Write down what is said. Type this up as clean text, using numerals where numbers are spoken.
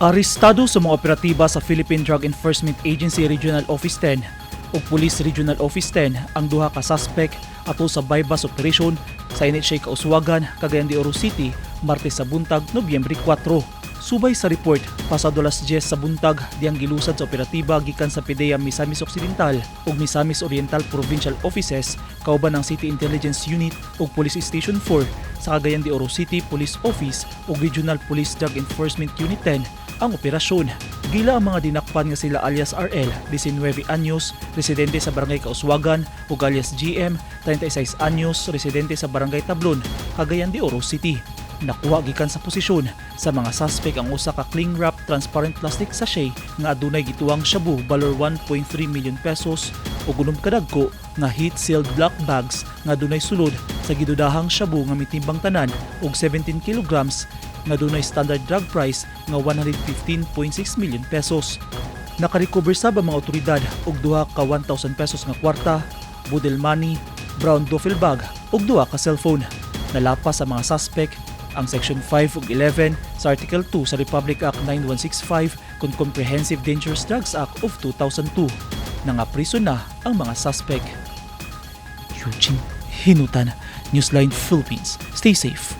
Arestado sa mga operatiba sa Philippine Drug Enforcement Agency Regional Office 10 ug Police Regional Office 10 ang duha ka suspect ato sa bypass operation sa init siya kauswagan, Cagayan de Oro City, Martes sa buntag, Nobyembre 4. Subay sa report, pasado alas 10 sa buntag diyang gilusad sa operatiba gikan sa PDEA Misamis Occidental ug Misamis Oriental Provincial Offices kauban ng City Intelligence Unit ug Police Station 4 sa Cagayan de Oro City Police Office ug Regional Police Drug Enforcement Unit 10 ang operasyon. Gila ang mga dinakpan nga sila alias RL, 19 anyos, residente sa Barangay Kauswagan ug alias GM, 36 anyos, residente sa Barangay Tablon, Cagayan de Oro City. Nakuha gikan sa posisyon sa mga suspect ang usa ka cling wrap transparent plastic sachet nga adunay gituohang shabu valor 1.3 million pesos ug unom kadagko nga heat sealed black bags nga adunay sulod sa gituohang shabu nga mitimbang tanan ug 17 kilograms nga adunay standard drug price nga 115.6 million pesos. Nakarecover sa mga otoridad og duha ka 1,000 pesos nga kwarta, budel money, brown duffel bag ug duha ka cellphone. Nalapas sa mga suspect ang Section 5 ug 11 sa Article 2 sa Republic Act 9165 kung Comprehensive Dangerous Drugs Act of 2002. Nangapriso na ang mga suspect. Eugene Hinutan, Newsline Philippines. Stay safe.